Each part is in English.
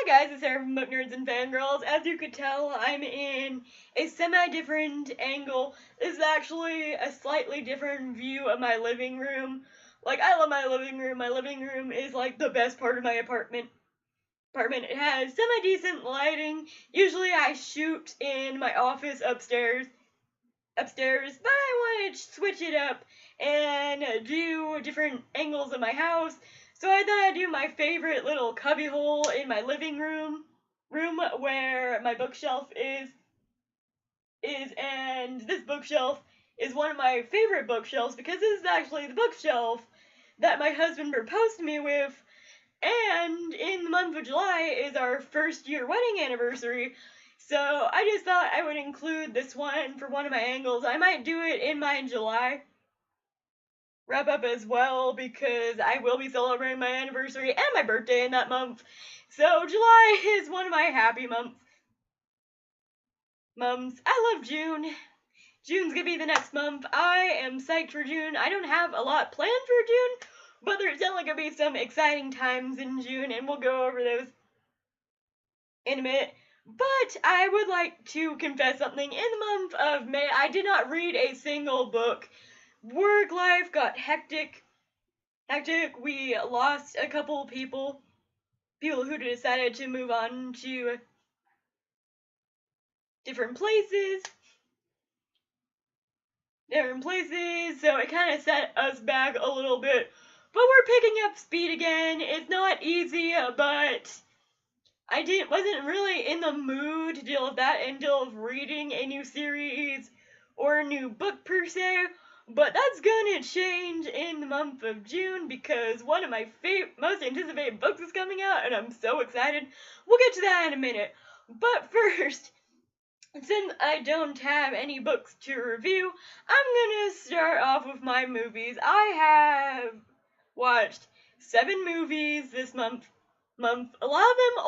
Hi guys, it's Sarah from Book Nerds and Fangirls. As you could tell, I'm in a semi-different angle. This is actually a slightly different view of my living room. Like, I love my living room. My living room is like the best part of my apartment. It has semi-decent lighting. Usually I shoot in my office upstairs, but I want to switch it up and do different angles of my house. So I thought I'd do my favorite little cubbyhole in my living room where my bookshelf is, and this bookshelf is one of my favorite bookshelves because this is actually the bookshelf that my husband proposed to me with, and in the month of July is our first year wedding anniversary. So I just thought I would include this one for one of my angles. I might do it in my July wrap up as well because I will be celebrating my anniversary and my birthday in that month. So July is one of my happy months. I love June. June's gonna be the next month. I am psyched for June. I don't have a lot planned for June, but there's definitely gonna be some exciting times in June, and we'll go over those in a minute. But I would like to confess something. In the month of May, I did not read a single book. Work life got hectic. We lost a couple people who decided to move on to different places, so it kind of set us back a little bit. But we're picking up speed again. It's not easy, but I wasn't really in the mood to deal with that and deal with reading a new series or a new book per se. But that's gonna change in the month of June because one of my most anticipated books is coming out, and I'm so excited. We'll get to that in a minute. But first, since I don't have any books to review, I'm gonna start off with my movies. I have watched 7 movies this month. A lot of them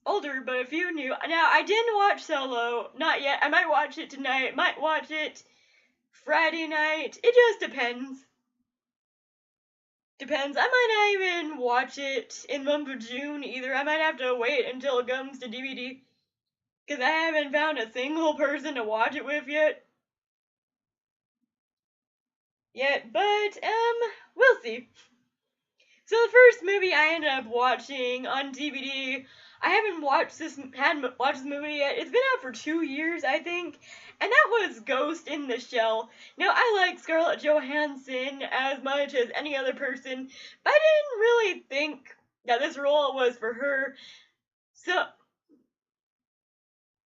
older, but a few new. Now, I didn't watch Solo, not yet. I might watch it tonight, might watch it Friday night. It just depends. I might not even watch it in the month of June either. I might have to wait until it comes to DVD. Because I haven't found a single person to watch it with yet. But, we'll see. So the first movie I ended up watching on DVD, I hadn't watched this movie yet. It's been out for 2 years, I think, and that was Ghost in the Shell. Now, I like Scarlett Johansson as much as any other person, but I didn't really think that this role was for her. So,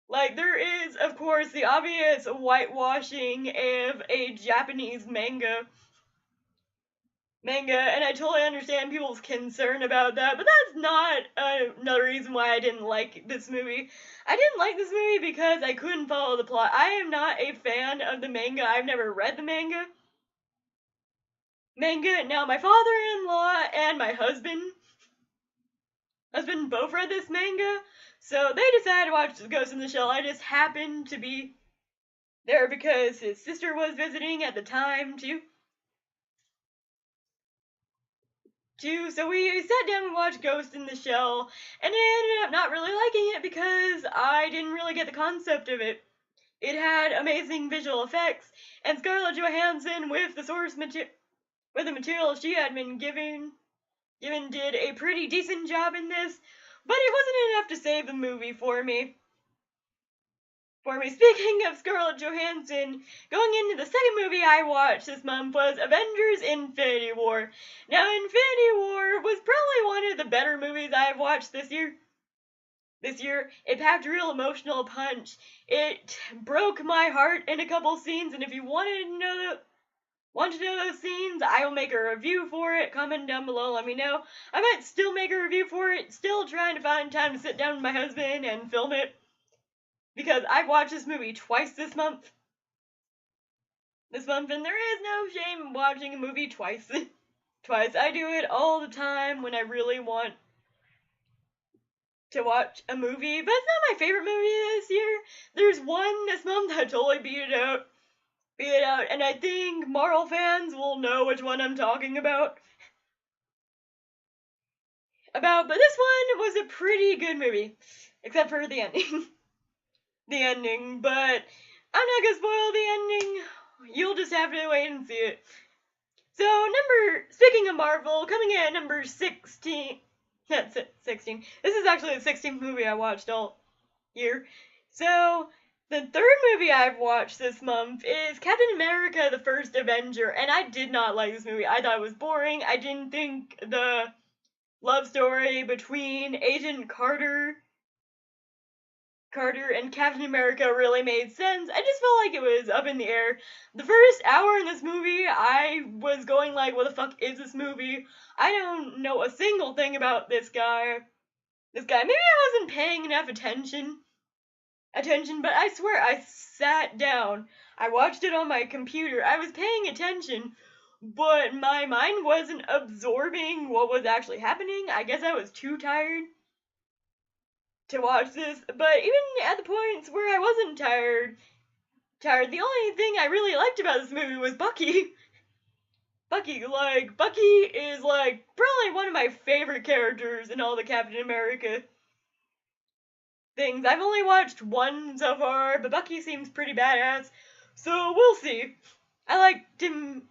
like, there is, of course, the obvious whitewashing of a Japanese manga, and I totally understand people's concern about that, but that's not another reason why I didn't like this movie. I didn't like this movie because I couldn't follow the plot. I am not a fan of the manga. I've never read the manga. Now, my father-in-law and my husband both read this manga, so they decided to watch Ghost in the Shell. I just happened to be there because his sister was visiting at the time, too. So we sat down and watched Ghost in the Shell, and I ended up not really liking it because I didn't really get the concept of it. It had amazing visual effects, and Scarlett Johansson, with the material she had been given, did a pretty decent job in this, but it wasn't enough to save the movie for me. Speaking of Scarlett Johansson, going into the second movie I watched this month was Avengers Infinity War. Now, Infinity War was probably one of the better movies I've watched this year. It packed a real emotional punch. It broke my heart in a couple scenes, and if you want to know those scenes, I will make a review for it. Comment down below, let me know. I might still make a review for it, still trying to find time to sit down with my husband and film it. Because I've watched this movie twice this month. And there is no shame in watching a movie twice. I do it all the time when I really want to watch a movie, but it's not my favorite movie this year. There's one this month that totally beat it out, and I think Marvel fans will know which one I'm talking about. about, but this one was a pretty good movie, except for the ending. The ending, but I'm not gonna spoil the ending. You'll just have to wait and see it. So, speaking of Marvel, coming in at number 16, that's 16. This is actually the 16th movie I watched all year. So, the third movie I've watched this month is Captain America: The First Avenger, and I did not like this movie. I thought it was boring. I didn't think the love story between Agent Carter and Captain America really made sense. I just felt like it was up in the air. The first hour in this movie, I was going like, what the fuck is this movie? I don't know a single thing about this guy. Maybe I wasn't paying enough attention, but I swear I sat down. I watched it on my computer. I was paying attention, but my mind wasn't absorbing what was actually happening. I guess I was too tired to watch this, but even at the points where I wasn't tired, the only thing I really liked about this movie was Bucky. Bucky is like probably one of my favorite characters in all the Captain America things. I've only watched one so far, but Bucky seems pretty badass, so we'll see. I liked him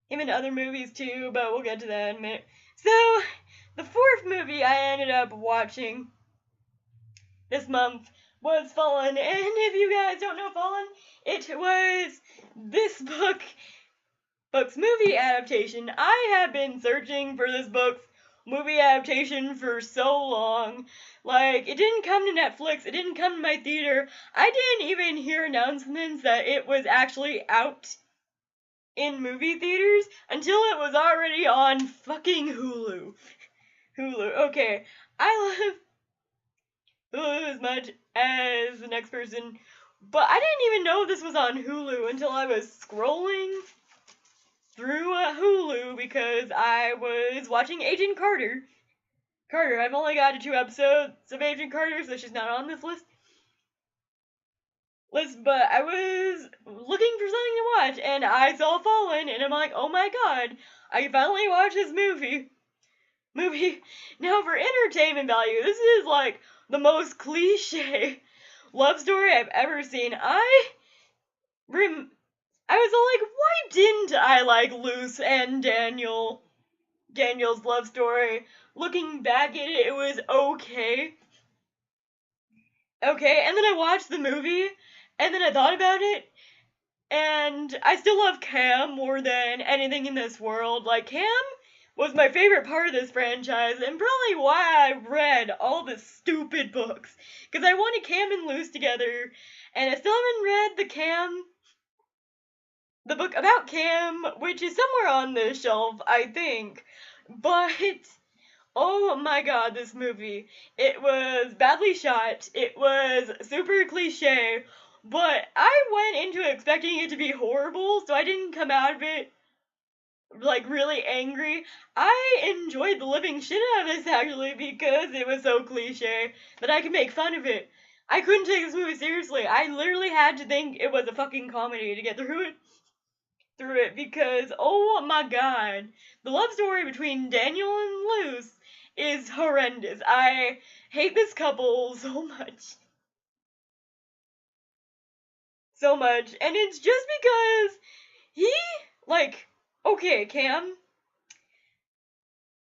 in other movies too, but we'll get to that in a minute. So, the fourth movie I ended up watching this month was Fallen, and if you guys don't know Fallen, it was this book's movie adaptation. I have been searching for this book's movie adaptation for so long. Like, it didn't come to Netflix, it didn't come to my theater. I didn't even hear announcements that it was actually out in movie theaters until it was already on fucking Hulu. Okay. I love Hulu as much as the next person, but I didn't even know this was on Hulu until I was scrolling through Hulu because I was watching Agent Carter. I've only got to 2 episodes of Agent Carter, so she's not on this list. But I was looking for something to watch, and I saw Fallen, and I'm like, oh my god, I can finally watch this movie. Now, for entertainment value, this is like the most cliche love story I've ever seen. I was all like, why didn't I like Luce and Daniel's love story? Looking back at it, it was okay. And then I watched the movie, and then I thought about it, and I still love Cam more than anything in this world. Like, Cam was my favorite part of this franchise, and probably why I read all the stupid books. Because I wanted Cam and Luce together, and I still haven't read the book about Cam, which is somewhere on the shelf, I think. But, oh my god, this movie. It was badly shot, it was super cliche, but I went into it expecting it to be horrible, so I didn't come out of it like really angry. I enjoyed the living shit out of this actually because it was so cliche that I could make fun of it. I couldn't take this movie seriously. I literally had to think it was a fucking comedy to get through it because oh my god, the love story between Daniel and Luce is horrendous. I hate this couple so much. So much. And it's just because he like okay, Cam,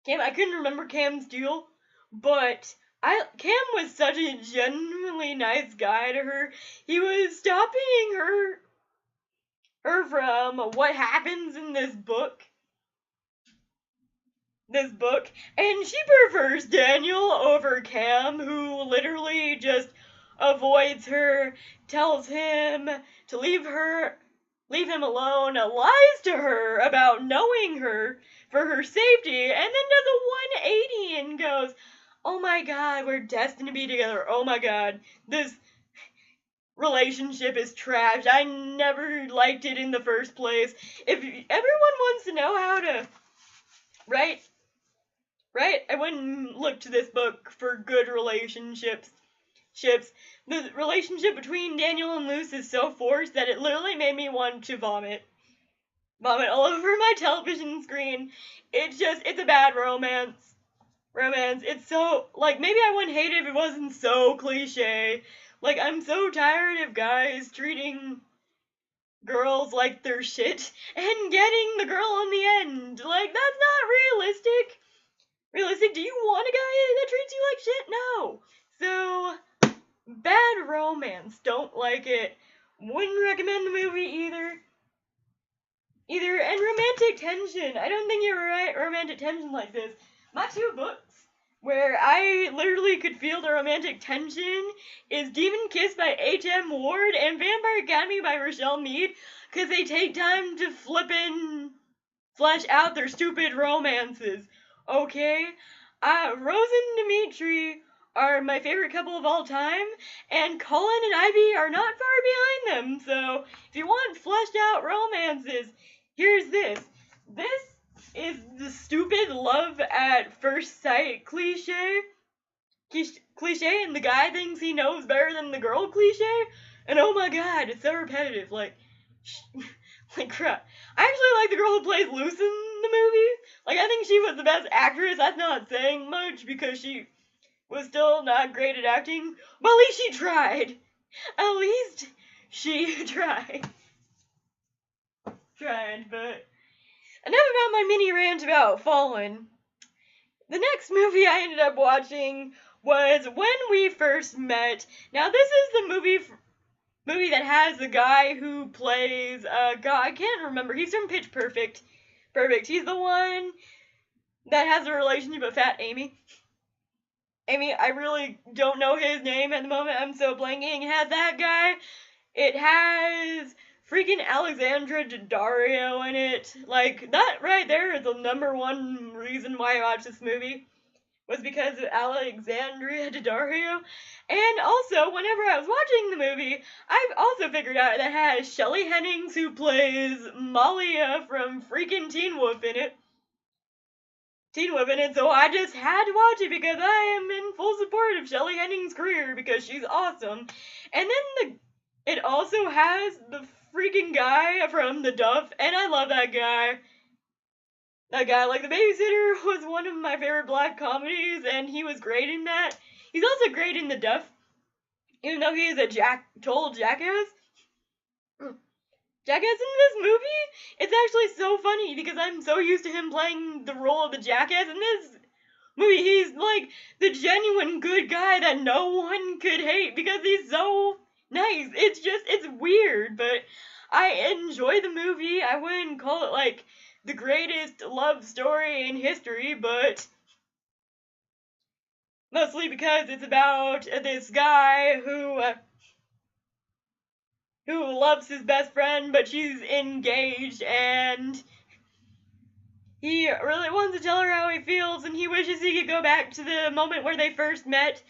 I couldn't remember Cam's deal, but Cam was such a genuinely nice guy to her. He was stopping her from what happens in this book. And she prefers Daniel over Cam, who literally just avoids her, tells him to leave him alone, lies to her about knowing her for her safety, and then does a 180 and goes, oh my god, we're destined to be together. Oh my god, this relationship is trash. I never liked it in the first place. If everyone wants to know how to write, I wouldn't look to this book for good relationships. The relationship between Daniel and Luce is so forced that it literally made me want to vomit. vomit all over my television screen. It's a bad romance. It's so, like, maybe I wouldn't hate it if it wasn't so cliche. Like, I'm so tired of guys treating girls like they're shit and getting the girl in the end. Like, that's not realistic. Realistic, do you want a guy that treats you like shit? No. So, bad romance. Don't like it. Wouldn't recommend the movie either. And romantic tension. I don't think you ever write romantic tension like this. My two books where I literally could feel the romantic tension is Demon Kiss by H.M. Ward and Vampire Academy by Rochelle Mead, because they take time to flesh out their stupid romances. Okay? Rose and Dimitri are my favorite couple of all time, and Colin and Ivy are not far behind them, so if you want fleshed out romances, here's this. This is the stupid love at first sight cliche, and the guy thinks he knows better than the girl cliche, and oh my god, it's so repetitive, like crap. I actually like the girl who plays Luce in the movie. Like, I think she was the best actress. That's not saying much because she was still not great at acting, but at least she tried. At least she tried. But enough about my mini rant about Fallen. The next movie I ended up watching was When We First Met. Now, this is the movie that has the guy who plays, God, I can't remember. He's from Pitch Perfect. He's the one that has a relationship with Fat Amy. I really don't know his name at the moment. I'm so blanking. It has that guy. It has freaking Alexandra Daddario in it. Like, that right there is the number one reason why I watched this movie. Was because of Alexandria Daddario. And also, whenever I was watching the movie, I've also figured out that it has Shelley Hennings, who plays Malia from freaking Teen Wolf in it. So I just had to watch it because I am in full support of Shelley Hennings' career because she's awesome. And then it also has the freaking guy from The Duff, and I love that guy. That guy, like, The Babysitter was one of my favorite black comedies, and he was great in that. He's also great in The Duff, even though he is a total jackass. Jackass in this movie? It's actually so funny because I'm so used to him playing the role of the jackass. In this movie, he's like the genuine good guy that no one could hate because he's so nice. It's weird, but I enjoy the movie. I wouldn't call it like the greatest love story in history, but mostly because it's about this guy who loves his best friend, but she's engaged, and he really wants to tell her how he feels, and he wishes he could go back to the moment where they first met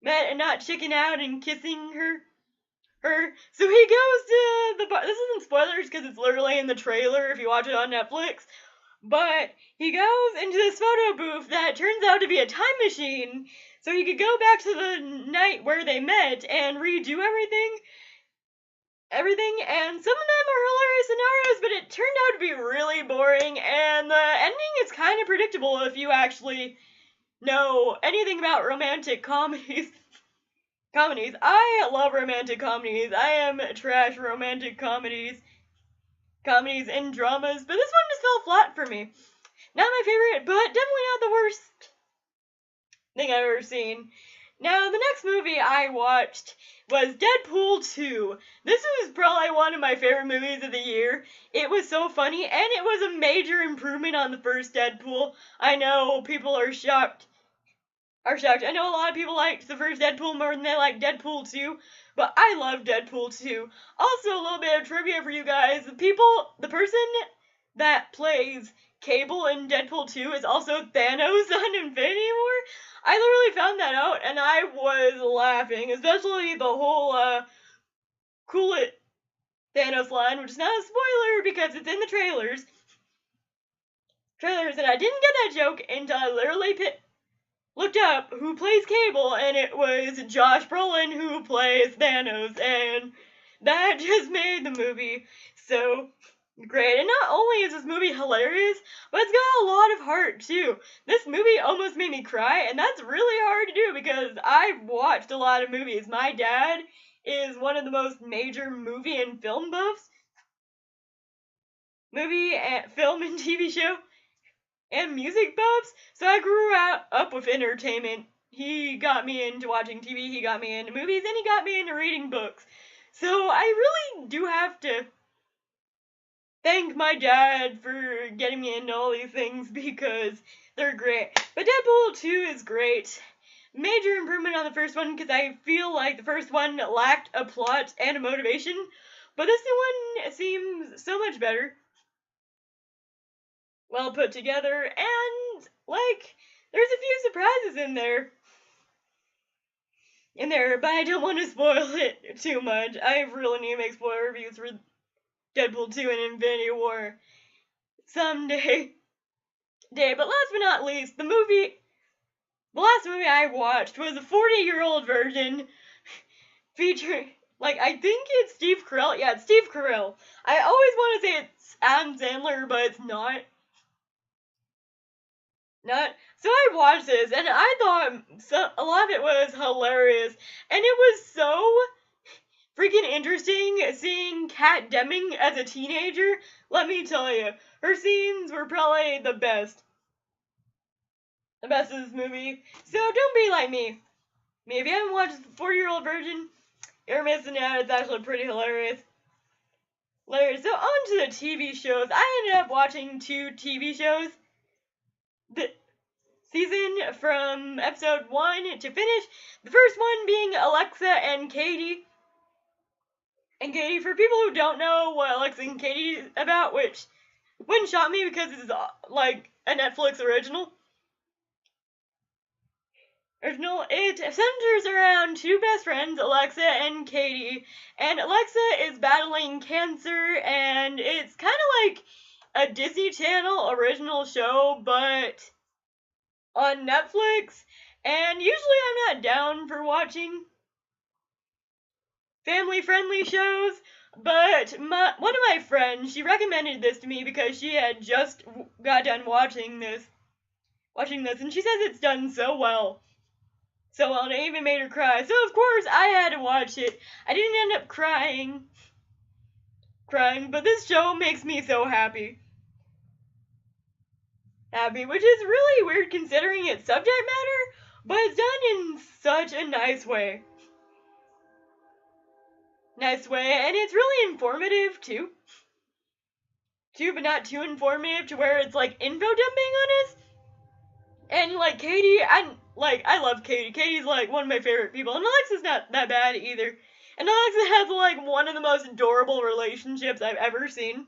and not chicken out and kissing her. So he goes to the bar. This isn't spoilers because it's literally in the trailer if you watch it on Netflix. But he goes into this photo booth that turns out to be a time machine, so he could go back to the night where they met and redo everything, and some of them are hilarious scenarios, but it turned out to be really boring, and the ending is kind of predictable if you actually know anything about romantic comedies. I love romantic comedies. I am trash romantic comedies and dramas, but this one just fell flat for me. Not my favorite, but definitely not the worst thing I've ever seen. Now, the next movie I watched was Deadpool 2. This was probably one of my favorite movies of the year. It was so funny, and it was a major improvement on the first Deadpool. I know people are shocked. I know a lot of people liked the first Deadpool more than they liked Deadpool 2, but I love Deadpool 2. Also, a little bit of trivia for you guys. The person that plays Cable in Deadpool 2 is also Thanos on Infinity War. I literally found that out, and I was laughing, especially the whole, cool it Thanos line, which is not a spoiler because it's in the trailers, and I didn't get that joke until I literally looked up who plays Cable, and it was Josh Brolin who plays Thanos, and that just made the movie so great. And not only is this movie hilarious, but it's got a lot of heart too. This movie almost made me cry, and that's really hard to do because I've watched a lot of movies. My dad is one of the most major movie and film buffs. Movie and film and TV show and music buffs. So I grew up with entertainment. He got me into watching TV, he got me into movies, and he got me into reading books. So I really do have to thank my dad for getting me into all these things because they're great. But Deadpool 2 is great. Major improvement on the first one because I feel like the first one lacked a plot and a motivation, but this new one seems so much better. Well put together, and like there's a few surprises in there, but I don't want to spoil it too much. I really need to make spoiler reviews for Deadpool 2 and Infinity War someday. But last but not least, the last movie I watched was a 40-year-old version featuring, like, I think it's Steve Carell. Yeah, it's Steve Carell. I always want to say it's Adam Sandler, but it's not. So I watched this, and I thought a lot of it was hilarious, and it was so freaking interesting seeing Kat Dennings as a teenager. Let me tell you, her scenes were probably the best of this movie. So don't be like me. If you haven't watched the 40-year-old version, you're missing out. It's actually pretty hilarious. So on to the TV shows. I ended up watching 2 TV shows. The season from episode 1 to finish. The first one being Alexa and Katie. And Katie, for people who don't know what Alexa and Katie is about, which wouldn't shock me because it's like a Netflix original. It centers around 2 best friends, Alexa and Katie, and Alexa is battling cancer, and it's kind of like a Disney Channel original show, but on Netflix, and usually I'm not down for watching family-friendly shows, but one of my friends, she recommended this to me because she had just got done watching this, and she says it's done so well. And it even made her cry. So of course I had to watch it. I didn't end up crying, but this show makes me so happy, which is really weird considering its subject matter, but it's done in such a nice way, and it's really informative too, but not too informative to where it's like info dumping on us. And like Katie, I love Katie. Katie's like one of my favorite people, and Alexa's not that bad either. And Alexa has like one of the most adorable relationships I've ever seen.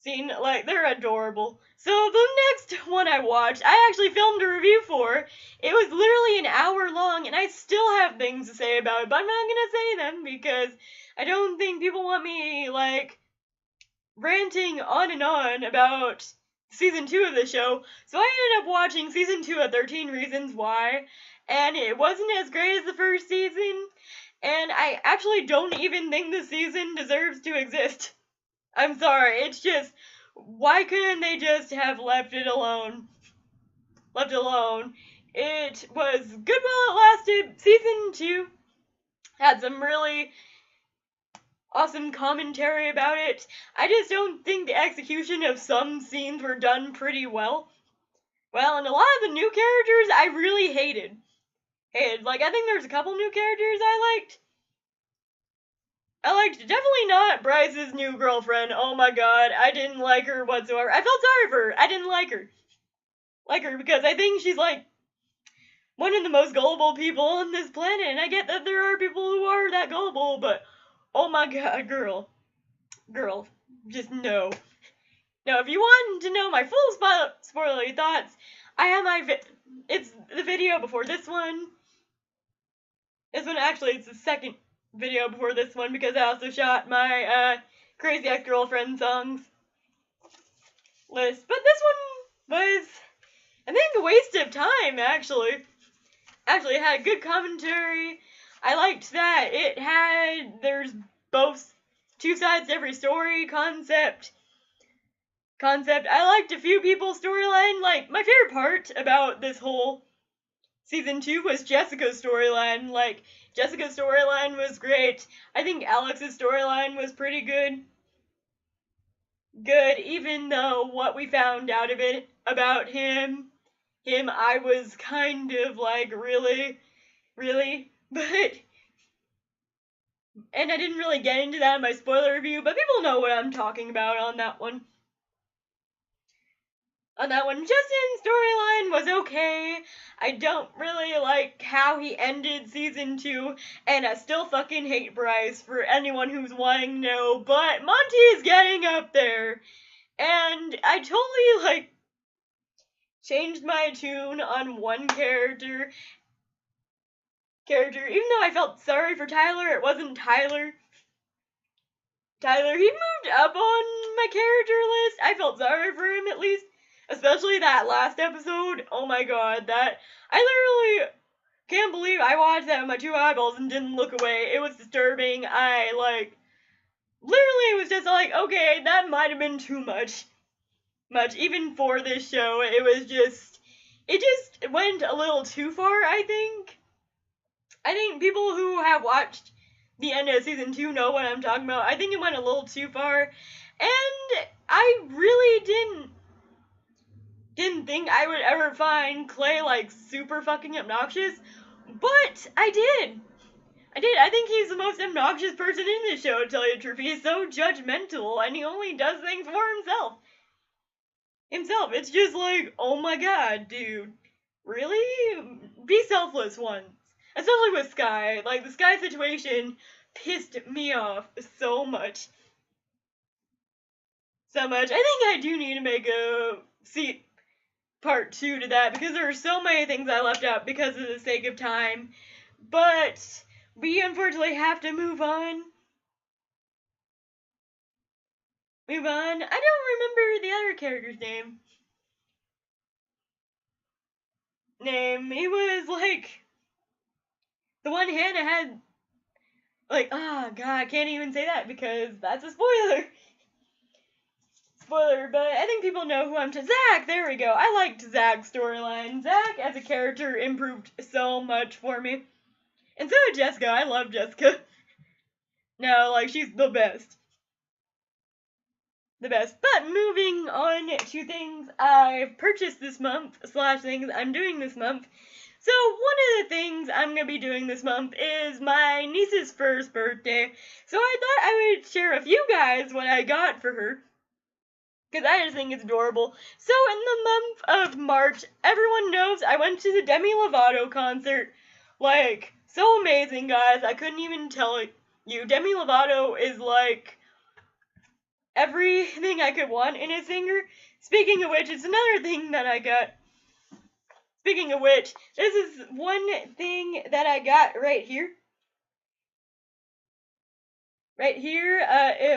Like, they're adorable. So the next one I watched, I actually filmed a review for. It was literally an hour long, and I still have things to say about it, but I'm not gonna say them because I don't think people want me, like, ranting on and on about season 2 of the show. So I ended up watching season 2 of 13 Reasons Why, and it wasn't as great as the first season, and I actually don't even think the season deserves to exist. I'm sorry, it's just, why couldn't they just have left it alone? It was good while it lasted. Season 2 had some really awesome commentary about it. I just don't think the execution of some scenes were done pretty well. And a lot of the new characters I really hated. Like, I think there's a couple new characters I liked. Definitely not Bryce's new girlfriend. Oh my god, I didn't like her whatsoever. I felt sorry for her. I didn't like her. Because I think she's like one of the most gullible people on this planet, and I get that there are people who are that gullible, but oh my god, girl, just no. Now, if you want to know my full spoilery thoughts, I have it's the video before this one. Actually, it's the second video before this one because I also shot my Crazy Ex-Girlfriend songs list. But this one was, I think, a waste of time, actually. It had good commentary. I liked that there's both two sides to every story concept. I liked a few people's storyline. Like, my favorite part about this whole season 2 was Jessica's storyline. Like, Jessica's storyline was great. I think Alex's storyline was pretty good. Even though what we found out of it about him, I was kind of like, really, but, and I didn't really get into that in my spoiler review, but people know what I'm talking about on that one. Justin's storyline was okay. I don't really like how he ended season 2, and I still fucking hate Bryce for anyone who's wanting to know, but Monty's getting up there. And I totally, like, changed my tune on one character, even though I felt sorry for Tyler. It wasn't Tyler. He moved up on my character list. I felt sorry for him, at least. Especially that last episode. Oh my god, I literally can't believe I watched that with my 2 eyeballs and didn't look away. It was disturbing. I, like, literally was just like, okay, that might have been too much. Even for this show. It just went a little too far, I think. I think people who have watched the end of season 2 know what I'm talking about. I think it went a little too far, and I really didn't think I would ever find Clay, like, super fucking obnoxious, but I did. I think he's the most obnoxious person in this show, to tell you the truth. He's so judgmental, and he only does things for himself. It's just like, oh my god, dude. Really? Be selfless once. Especially with Sky. Like, the Sky situation pissed me off so much. I think I do need to make a part 2 to that, because there are so many things I left out because of the sake of time. But we unfortunately have to move on. I don't remember the other character's name. He was like the one Hannah had. Like, oh god, I can't even say that because that's a spoiler. But I think people know who I'm to. Zach, there we go. I liked Zach's storyline. Zach as a character improved so much for me. And so did Jessica. I love Jessica. No, like, she's the best. But moving on to things I've purchased this month, / things I'm doing this month. So one of the things I'm going to be doing this month is my niece's first birthday. So I thought I would share with you guys what I got for her, because I just think it's adorable. So in the month of March, everyone knows I went to the Demi Lovato concert. Like, so amazing, guys. I couldn't even tell you. Demi Lovato is like everything I could want in a singer. Speaking of which, it's another thing that I got. Speaking of which, this is one thing that I got right here.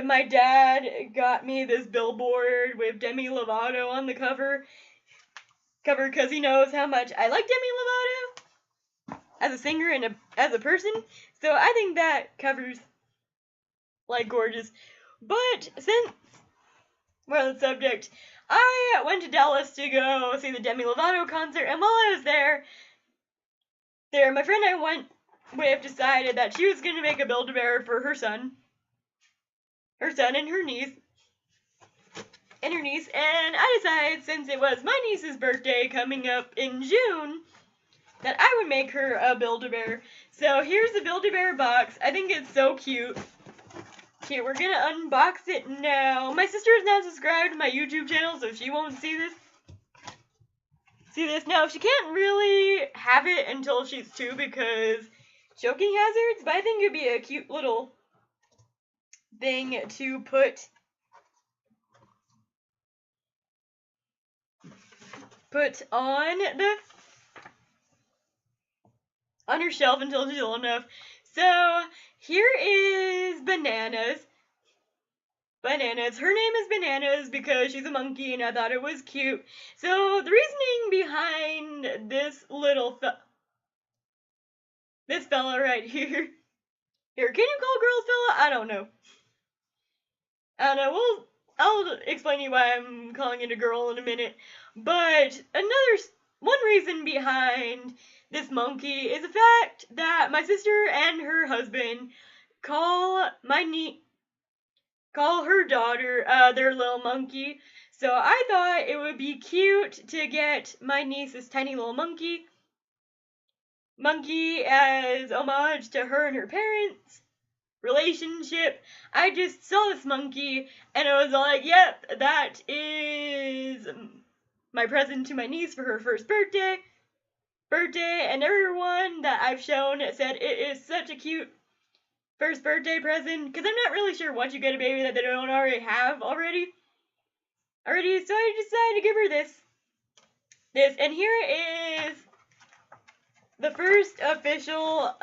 My dad got me this billboard with Demi Lovato on the cover because he knows how much I like Demi Lovato as a singer and as a person. So I think that cover's, like, gorgeous. But since we're on the subject, I went to Dallas to go see the Demi Lovato concert, and while I was there, my friend I went with decided that she was going to make a Build-A-Bear for her son and her niece, and I decided, since it was my niece's birthday coming up in June, that I would make her a Build-A-Bear. So here's the Build-A-Bear box. I think it's so cute. We're gonna unbox it now. My sister is now subscribed to my YouTube channel, so she won't see this. Now, she can't really have it until she's 2 because choking hazards, but I think it'd be a cute little thing to put on her shelf until she's old enough. So here is Bananas. Her name is Bananas because she's a monkey, and I thought it was cute. So the reasoning behind this little this fella right here. Can you call girls fella? I don't know. I don't know, I'll explain to you why I'm calling it a girl in a minute. But one reason behind this monkey is the fact that my sister and her husband call her daughter their little monkey. So I thought it would be cute to get my niece this tiny little monkey as homage to her and her parents' relationship. I just saw this monkey and I was like, yep, that is my present to my niece for her first birthday, and everyone that I've shown said it is such a cute first birthday present, because I'm not really sure what you get a baby that they don't already have already, so I decided to give her this, and here is the first official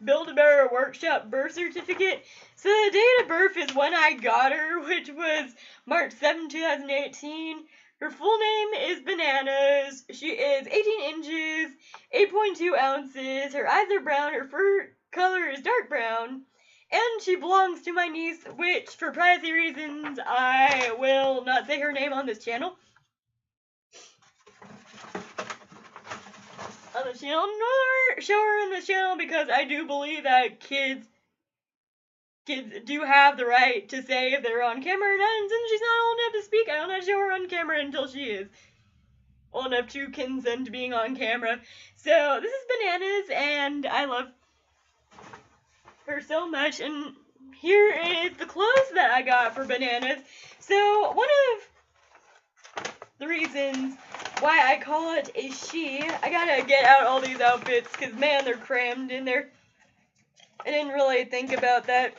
Build-A-Bear Workshop birth certificate. So the date of birth is when I got her, which was March 7, 2018. Her full name is Bananas. She is 18 inches, 8.2 ounces. Her eyes are brown. Her fur color is dark brown. And she belongs to my niece, which, for privacy reasons, I will not say her name on this channel. On the channel, nor show her on the channel, because I do believe that kids do have the right to say if they're on camera or not, and since she's not old enough to speak, I will not show her on camera until she is old enough to consent to being on camera. So this is Bananas, and I love her so much, and here is the clothes that I got for Bananas. So one of the reasons why I call it a she, I gotta get out all these outfits, because man, they're crammed in there. I didn't really think about that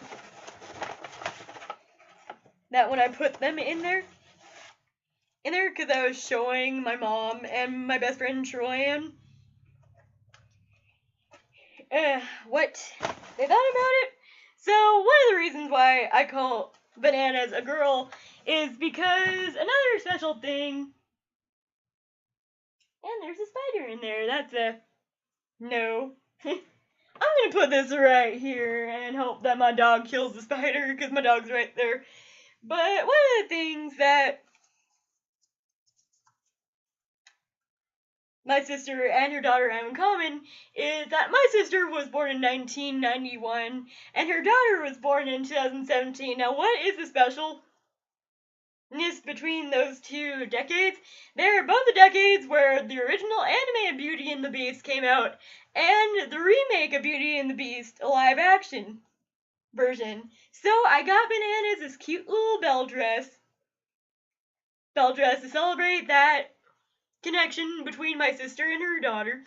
when I put them in there, because I was showing my mom and my best friend Troyan what they thought about it. So one of the reasons why I call Bananas a girl is because another special thing, and there's a spider in there, that's a no. I'm gonna put this right here and hope that my dog kills the spider, because my dog's right there. But one of the things that my sister and her daughter have in common is that my sister was born in 1991 and her daughter was born in 2017. Now, what is the specialness between those two decades? They're both the decades where the original anime Beauty and the Beast came out and the remake of Beauty and the Beast, a live action version. So I got Bananas this cute little bell dress to celebrate that connection between my sister and her daughter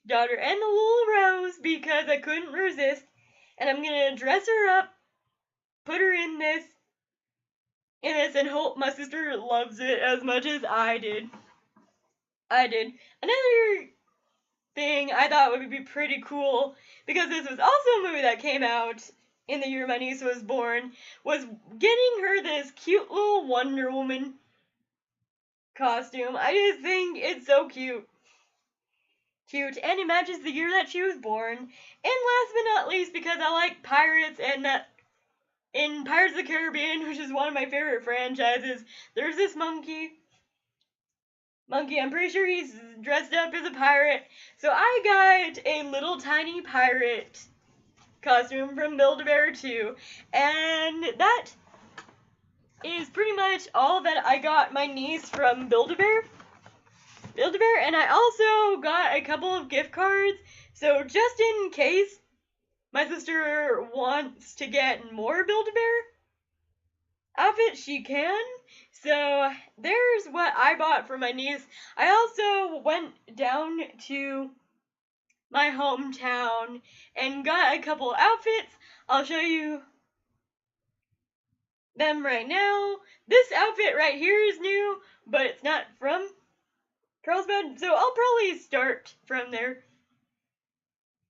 and the little Rose, because I couldn't resist, and I'm gonna dress her up, put her in this, and hope my sister loves it as much as I did. Another thing I thought would be pretty cool, because this was also a movie that came out in the year my niece was born, was getting her this cute little Wonder Woman costume. I just think it's so cute, and it matches the year that she was born. And last but not least, because I like pirates, and that in Pirates of the Caribbean, which is one of my favorite franchises, there's this monkey. I'm pretty sure he's dressed up as a pirate. So I got a little tiny pirate costume from Build-A-Bear 2, and that is pretty much all that I got my niece from Build-A-Bear, and I also got a couple of gift cards, so just in case my sister wants to get more Build-A-Bear outfits, she can. So there's what I bought for my niece. I also went down to my hometown and got a couple outfits. I'll show you them right now. This outfit right here is new, but it's not from Carlsbad, so I'll probably start from there,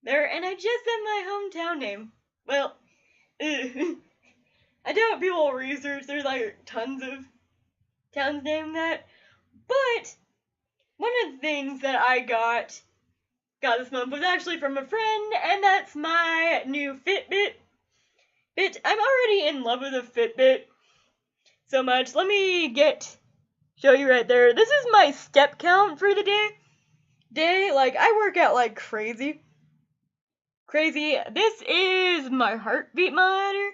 and I just said my hometown name. Well, I doubt people will research, there's like tons of towns named that, but one of the things that I got this month was actually from a friend, and that's my new Fitbit. I'm already in love with a Fitbit so much. Let me show you right there. This is my step count for the day. Like, I work out like crazy. This is my heartbeat monitor.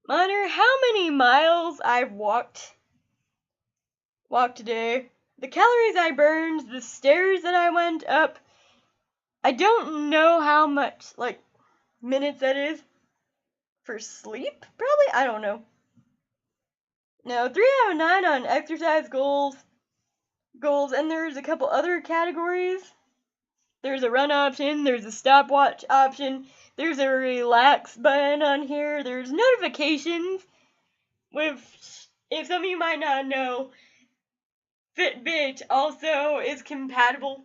How many miles I've walked today. The calories I burned, the stairs that I went up. I don't know how much, like, minutes that is for sleep, probably? I don't know. No, 3 out of 9 on exercise goals, and there's a couple other categories. There's a run option, there's a stopwatch option, there's a relax button on here, there's notifications. If some of you might not know, Fitbit also is compatible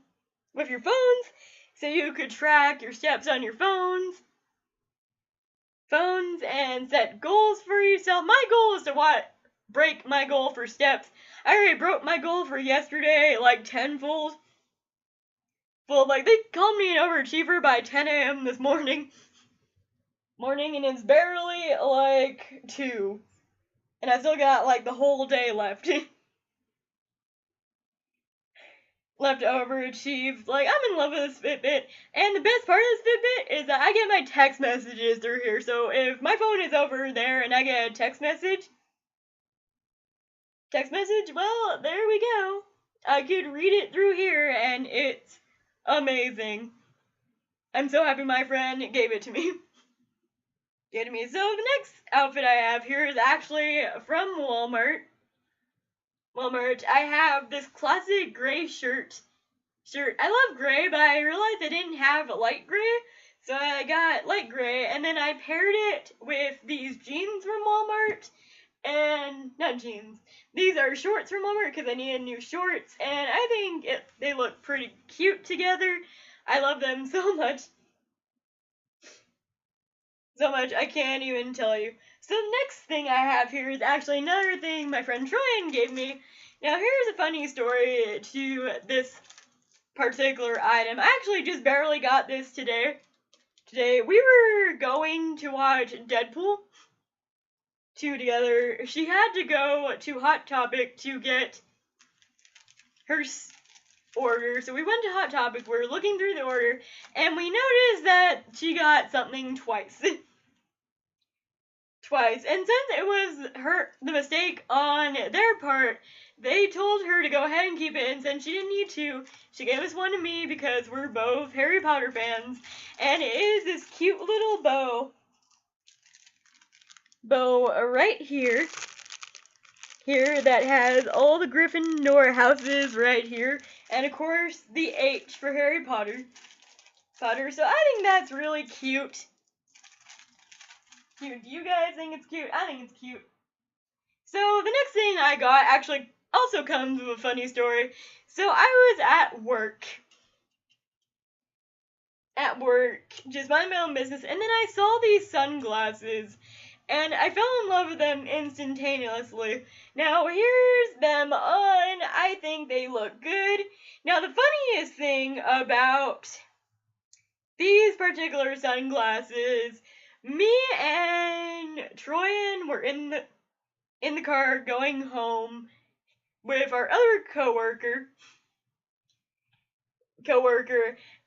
with your phones, so you could track your steps on your phones and set goals for yourself. My goal is to break my goal for steps. I already broke my goal for yesterday, like tenfold. Like, they called me an overachiever by 10 a.m. this morning, and it's barely, like, 2. And I still got, like, the whole day left. Left to overachieve. Like, I'm in love with this Fitbit. And the best part of this Fitbit is that I get my text messages through here. So if my phone is over there and I get a text message, well, there we go. I could read it through here, and it's amazing. I'm so happy my friend gave it to me. So the next outfit I have here is actually from Walmart. I have this classic gray shirt. I love gray, but I realized I didn't have light gray, so I got light gray, and then I paired it with these jeans from Walmart, and not jeans. These are shorts from Walmart because I needed new shorts, and I think they look pretty cute together. I love them so much. I can't even tell you. So the next thing I have here is actually another thing my friend Troyan gave me. Now here's a funny story to this particular item. I actually just barely got this today. We were going to watch Deadpool 2 together. She had to go to Hot Topic to get her order. So we went to Hot Topic, we were looking through the order, and we noticed that she got something twice. And since it was the mistake on their part, they told her to go ahead and keep it, and since she didn't need to, she gave us one to me because we're both Harry Potter fans, and it is this cute little bow right here that has all the Gryffindor houses right here, and of course the H for Harry Potter. So I think that's really cute. Do you guys think it's cute? I think it's cute. So the next thing I got actually also comes with a funny story. So I was at work, just minding my own business, and then I saw these sunglasses, and I fell in love with them instantaneously. Now here's them on. I think they look good. Now the funniest thing about these particular sunglasses, me and Troyan were in the car going home with our other coworker,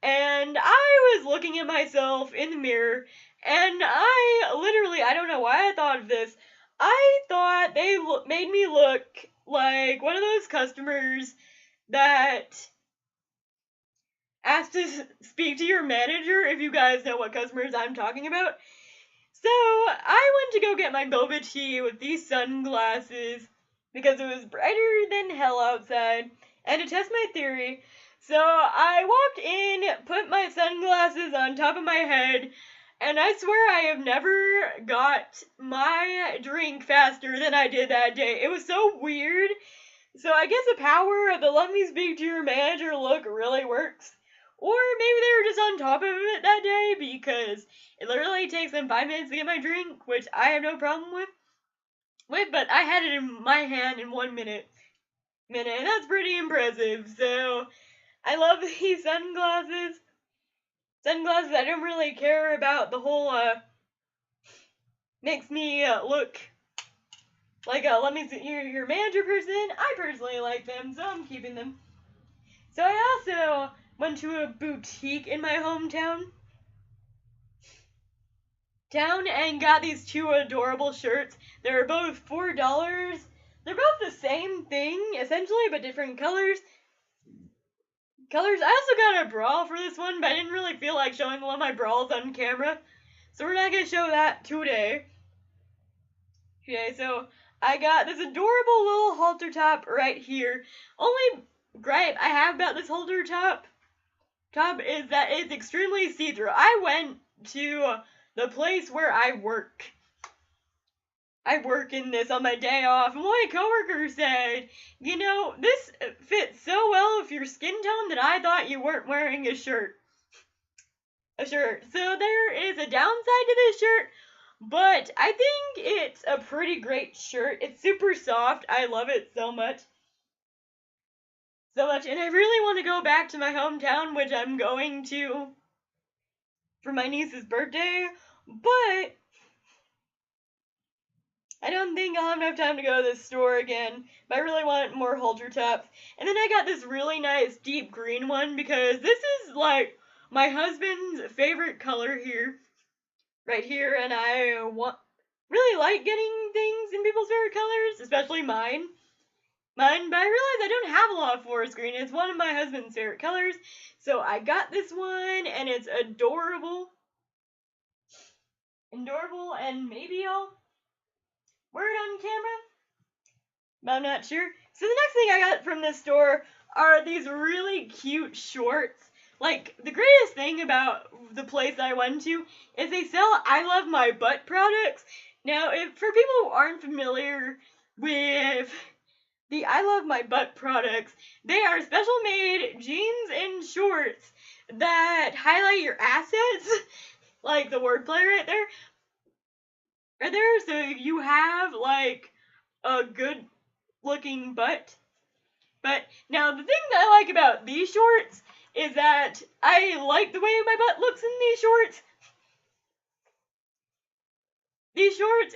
and I was looking at myself in the mirror, and I don't know why I thought of this. I thought they made me look like one of those customers that asked to speak to your manager, if you guys know what customers I'm talking about. So I went to go get my boba tea with these sunglasses because it was brighter than hell outside, and to test my theory, so I walked in, put my sunglasses on top of my head, and I swear I have never got my drink faster than I did that day. It was so weird. So I guess the power of the let me speak to your manager look really works. Or maybe they were just on top of it that day because it literally takes them 5 minutes to get my drink, which I have no problem with. But I had it in my hand in 1 minute. And that's pretty impressive. So I love these sunglasses. I don't really care about the whole makes me look like a let me see your manager person. I personally like them, so I'm keeping them. So I also went to a boutique in my hometown and got these two adorable shirts. They're both $4. They're both the same thing, essentially, but different colors. I also got a bra for this one, but I didn't really feel like showing one of my bras on camera. So we're not going to show that today. Okay, so I got this adorable little halter top right here. Only gripe I have about this halter top is that it's extremely see-through. I went to the place where I work. I work in this on my day off, and my coworker said, you know, this fits so well with your skin tone that I thought you weren't wearing a shirt. So there is a downside to this shirt, but I think it's a pretty great shirt. It's super soft. I love it so much. And I really want to go back to my hometown, which I'm going to for my niece's birthday, but I don't think I'll have enough time to go to this store again, but I really want more halter tops. And then I got this really nice deep green one because this is like my husband's favorite color here, right here, and I really like getting things in people's favorite colors, especially mine. But I realized I don't have a lot of forest green. It's one of my husband's favorite colors, so I got this one, and it's adorable. And maybe I'll wear it on camera, but I'm not sure. So the next thing I got from this store are these really cute shorts. Like, the greatest thing about the place I went to is they sell I Love My Butt products. Now, for people who aren't familiar with the I Love My Butt products, they are special made jeans and shorts that highlight your assets, like the wordplay right there. So you have like a good looking butt. But now the thing that I like about these shorts is that I like the way my butt looks in these shorts.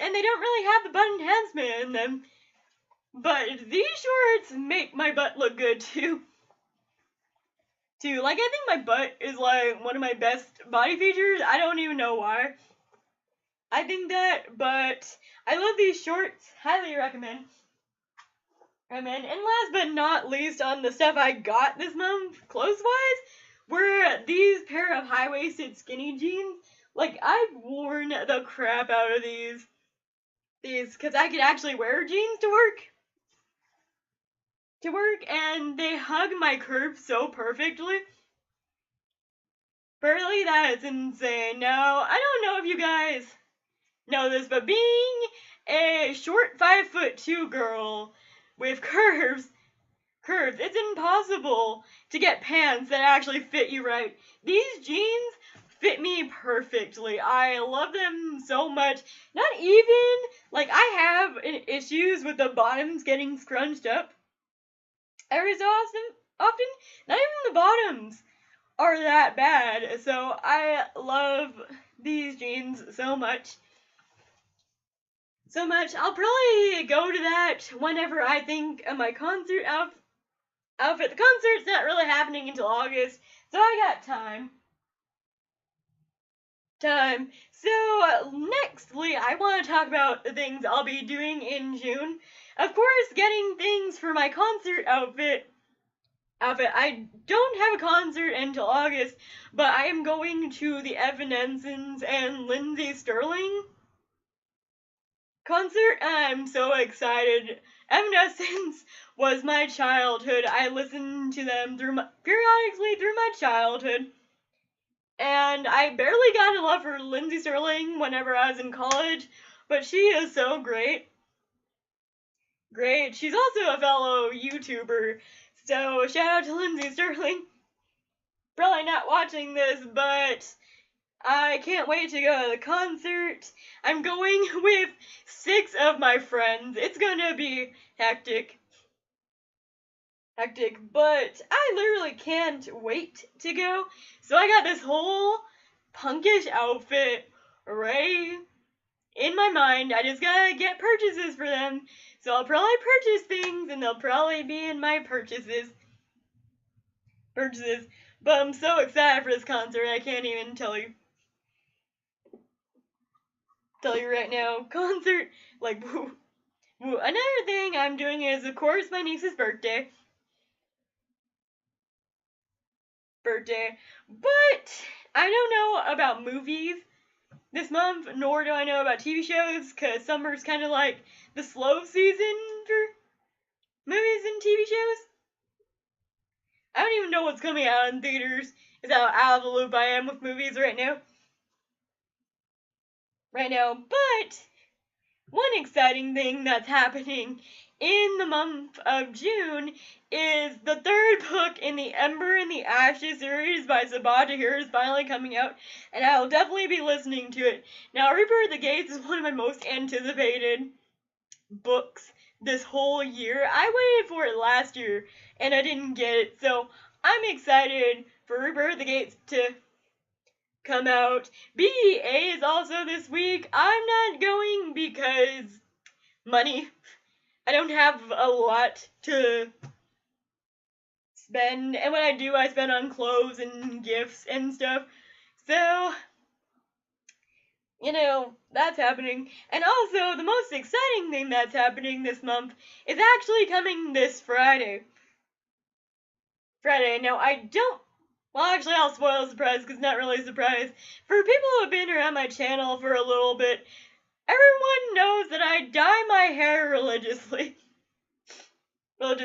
And they don't really have the butt enhancement in them. But these shorts make my butt look good too. Like, I think my butt is like one of my best body features. I don't even know why I think that, but I love these shorts. Highly recommend. And last but not least on the stuff I got this month, clothes-wise, were these pair of high-waisted skinny jeans. Like, I've worn the crap out of these, because I could actually wear jeans to work, and they hug my curves so perfectly. Barely, that is insane. Now, I don't know if you guys know this, but being a short 5'2" girl with curves, it's impossible to get pants that actually fit you right. These jeans fit me perfectly. I love them so much. Not even, like, I have issues with the bottoms getting scrunched up every so often. Not even the bottoms are that bad. So I love these jeans so much. I'll probably go to that whenever I think of my concert outfit. The concert's not really happening until August, so I got time. So, nextly, I want to talk about the things I'll be doing in June. Of course, getting things for my concert outfit. I don't have a concert until August, but I am going to the Evanescence and Lindsey Stirling concert. I'm so excited. Evanescence was my childhood. I listened to them periodically through my childhood. And I barely got a love for Lindsey Stirling whenever I was in college, but she is so great. She's also a fellow YouTuber, so shout out to Lindsey Stirling. Probably not watching this, but I can't wait to go to the concert. I'm going with 6 of my friends. It's gonna be hectic, but I literally can't wait to go. So I got this whole punkish outfit ready. in my mind, I just gotta get purchases for them. So I'll probably purchase things, and they'll probably be in my purchases. But I'm so excited for this concert, I can't even tell you right now. Concert, like, woo. Another thing I'm doing is, of course, my niece's birthday. But I don't know about movies this month, nor do I know about TV shows, because summer's kind of like the slow season for movies and TV shows. I don't even know what's coming out in theaters. Is how out of the loop I am with movies right now. But one exciting thing that's happening in the month of June is the third book in the Ember and the Ashes series by Sabaa Tahir is finally coming out, and I will definitely be listening to it. Now, Reaper of the Gates is one of my most anticipated books this whole year. I waited for it last year, and I didn't get it, so I'm excited for Reaper of the Gates to come out. BEA is also this week. I'm not going because money. I don't have a lot to spend, and when I do, I spend on clothes and gifts and stuff. So, that's happening. And also, the most exciting thing that's happening this month is actually coming this Friday. Now, actually, I'll spoil the surprise because it's not really a surprise. For people who have been around my channel for a little bit, everyone knows that I dye my hair religiously, but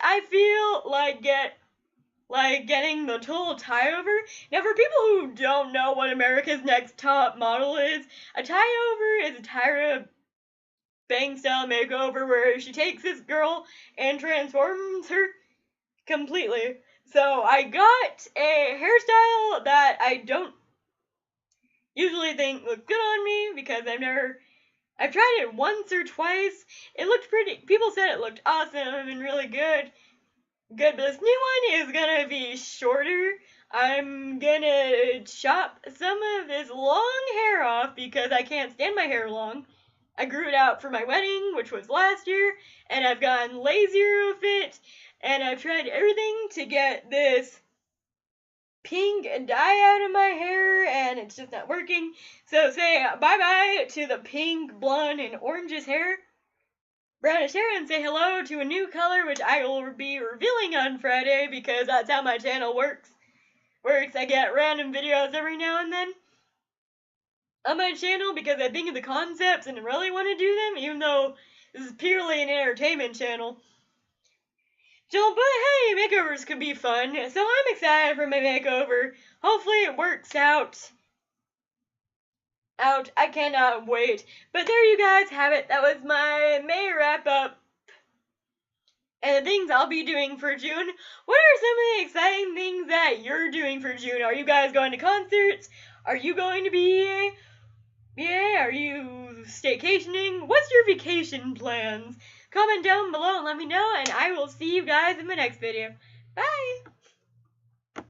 I feel like getting the total tie-over. Now, for people who don't know what America's Next Top Model is, a tie-over is a Tyra Banks-style makeover where she takes this girl and transforms her completely. So I got a hairstyle that I don't usually think looks good on me because I've tried it once or twice. It looked pretty, people said it looked awesome and really good, but this new one is gonna be shorter. I'm gonna chop some of this long hair off because I can't stand my hair long. I grew it out for my wedding, which was last year, and I've gotten lazier with it, and I've tried everything to get this pink dye out of my hair, and it's just not working. So say bye-bye to the pink, blonde, and orangish hair, brownish hair, and say hello to a new color, which I will be revealing on Friday because that's how my channel works. I get random videos every now and then on my channel because I think of the concepts and really want to do them, even though this is purely an entertainment channel. But hey, makeovers could be fun, so I'm excited for my makeover. Hopefully it works out. I cannot wait. But there you guys have it. That was my May wrap-up and the things I'll be doing for June. What are some of the exciting things that you're doing for June? Are you guys going to concerts? Are you going to BEA? Are you staycationing? What's your vacation plans? Comment down below and let me know, and I will see you guys in my next video. Bye!